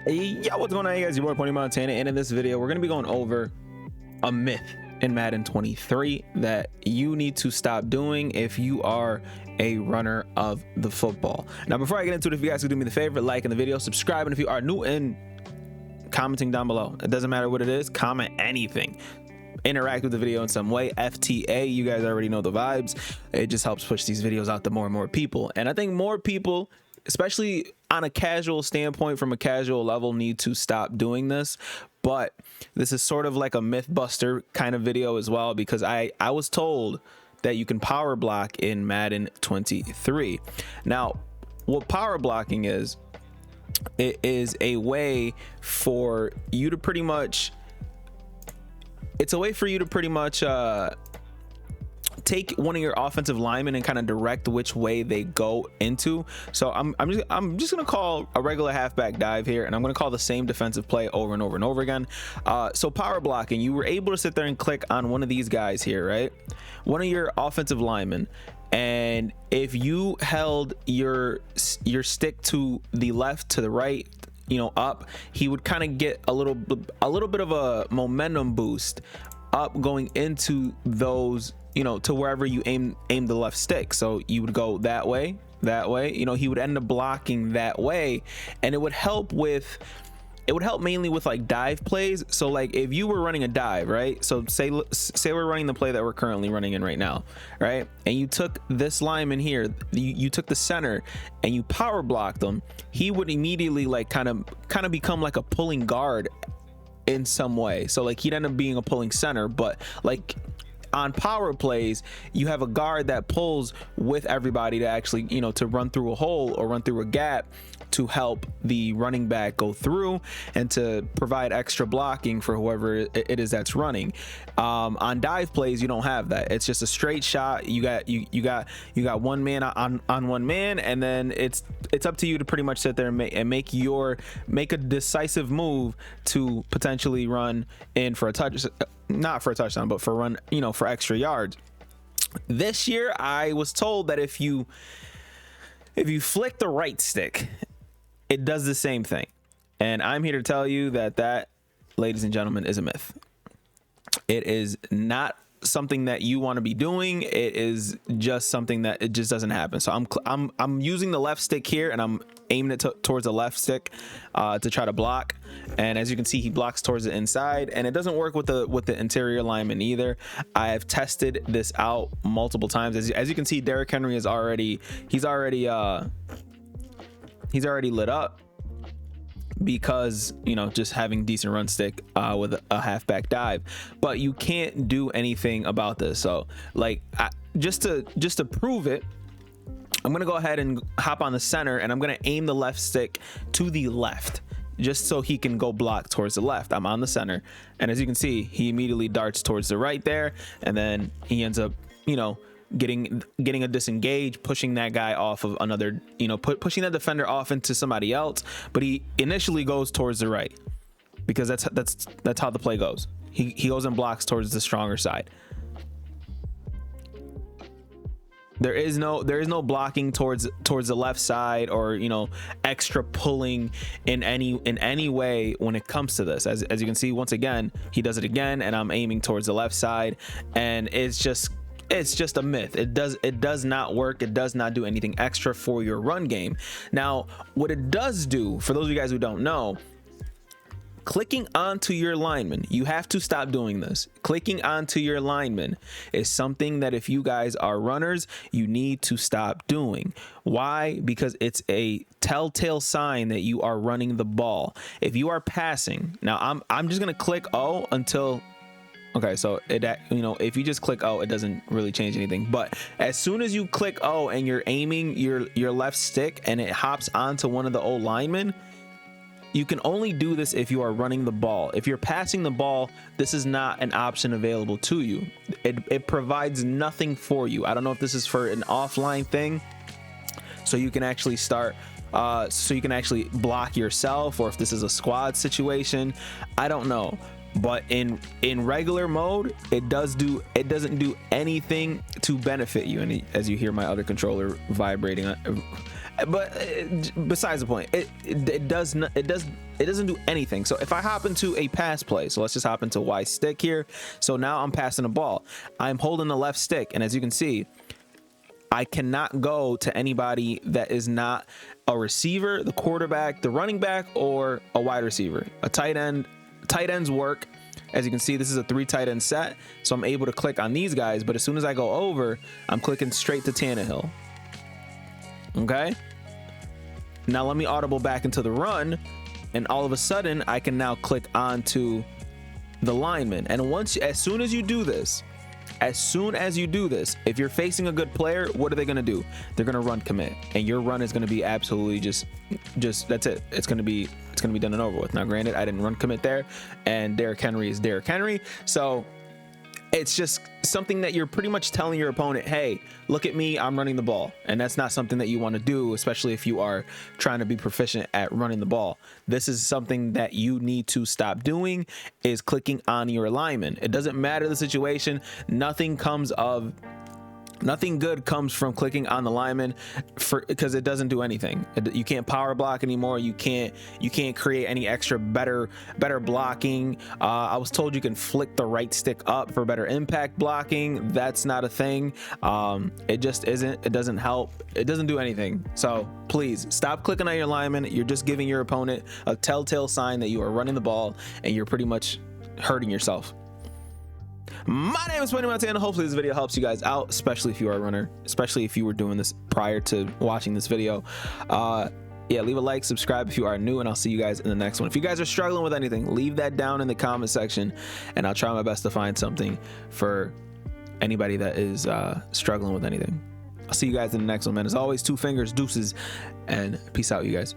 Yo, what's going on, you guys? Your boy Pony Montana, and in this video we're going to be going over a myth in Madden 23 that you need to stop doing if you are a runner of the football. Now, before I get into it, if you guys could do me the favor, liking the video, subscribe, and if you are new, and commenting down below. It doesn't matter what it is, comment anything, interact with the video in some way. FTA, you guys already know the vibes. It just helps push these videos out to more and more people, and I think more people, especially on a casual standpoint, from a casual level, need to stop doing this. But this is sort of like a myth buster kind of video as well, because I was told that you can power block in Madden 23. Now, what power blocking is, it is a way for you to pretty much, take one of your offensive linemen and kind of direct which way they go into. So I'm just gonna call a regular halfback dive here, and I'm gonna call the same defensive play over and over and over again. So power blocking, you were able to sit there and click on one of these guys here, right? One of your offensive linemen, and if you held your stick to the left, to the right, you know, up, he would kind of get a little bit of a momentum boost up going into those, you know, to wherever you aim the left stick. So you would go that way, you know, he would end up blocking that way, and it would help mainly with like dive plays. So like if you were running a dive, right? So say we're running the play that we're currently running in right now, right? And you took this lineman here, you took the center and you power blocked them, he would immediately like kind of become like a pulling guard in some way. So like he'd end up being a pulling center, but like on power plays, you have a guard that pulls with everybody to actually, you know, to run through a hole or run through a gap to help the running back go through and to provide extra blocking for whoever it is that's running. On dive plays, you don't have that. It's just a straight shot. You got one man on one man, and then it's up to you to pretty much sit there and make a decisive move to potentially run in for a touch, not for a touchdown, but for run, you know, for extra yards. This year I was told that if you flick the right stick, it does the same thing, and I'm here to tell you that, ladies and gentlemen, is a myth. It is not something that you want to be doing. It is just something that it just doesn't happen. So I'm using the left stick here, and I'm aiming it towards the left stick to try to block. And as you can see, he blocks towards the inside, and it doesn't work with the interior lineman either. I have tested this out multiple times. As you can see, Derrick Henry is already lit up, because, you know, just having decent run stick with a halfback dive. But you can't do anything about this. So like just to prove it, I'm gonna go ahead and hop on the center, and I'm gonna aim the left stick to the left just so he can go block towards the left. I'm on the center, and as you can see, he immediately darts towards the right there, and then he ends up, you know, getting a disengage, pushing that guy off of another, you know, pushing that defender off into somebody else. But he initially goes towards the right, because that's how the play goes. He goes and blocks towards the stronger side. There is no blocking towards the left side, or, you know, extra pulling in any way when it comes to this. As you can see, once again, he does it again, and I'm aiming towards the left side, and it's just a myth. It does not work. It does not do anything extra for your run game. Now, what it does do, for those of you guys who don't know, clicking onto your lineman, you have to stop doing this. Clicking onto your lineman is something that if you guys are runners, you need to stop doing. Why? Because it's a telltale sign that you are running the ball. If you are passing, now I'm just gonna click O until. Okay, so you know, if you just click O, it doesn't really change anything. But as soon as you click O and you're aiming your left stick and it hops onto one of the O linemen, you can only do this if you are running the ball. If you're passing the ball, this is not an option available to you. It provides nothing for you. I don't know if this is for an offline thing, so you can actually start so you can actually block yourself, or if this is a squad situation, I don't know. but in regular mode it doesn't do anything to benefit you. And as you hear my other controller vibrating, but besides the point, it doesn't do anything. So if I hop into a pass play, so let's just hop into Y stick here. So now I'm passing the ball, I'm holding the left stick, and as you can see, I cannot go to anybody that is not a receiver, the quarterback, the running back, or a wide receiver. A tight end. Tight ends work. As you can see, this is a 3 tight end set, so I'm able to click on these guys, but as soon as I go over, I'm clicking straight to Tannehill. Okay, now let me audible back into the run, and all of a sudden I can now click onto the lineman. And as soon as you do this, if you're facing a good player, what are they going to do? They're going to run commit, and your run is going to be absolutely just that's it. It's going to be done and over with. Now granted, I didn't run commit there, and Derrick Henry is Derrick Henry, so it's just something that you're pretty much telling your opponent, hey, look at me, I'm running the ball. And that's not something that you want to do, especially if you are trying to be proficient at running the ball. This is something that you need to stop doing, is clicking on your lineman. It doesn't matter the situation. Nothing good comes from clicking on the lineman, because it doesn't do anything. You can't power block anymore. You can't create any extra better blocking. I was told you can flick the right stick up for better impact blocking. That's not a thing. It just isn't. It doesn't help. It doesn't do anything. So please stop clicking on your lineman. You're just giving your opponent a telltale sign that you are running the ball, and you're pretty much hurting yourself. My name is Montana. Hopefully this video helps you guys out, especially if you are a runner, especially if you were doing this prior to watching this video. Yeah, leave a like, subscribe if you are new, and I'll see you guys in the next one. If you guys are struggling with anything, leave that down in the comment section, and I'll try my best to find something for anybody that is struggling with anything. I'll see you guys in the next one, man. As always, 2 fingers, deuces, and peace out, you guys.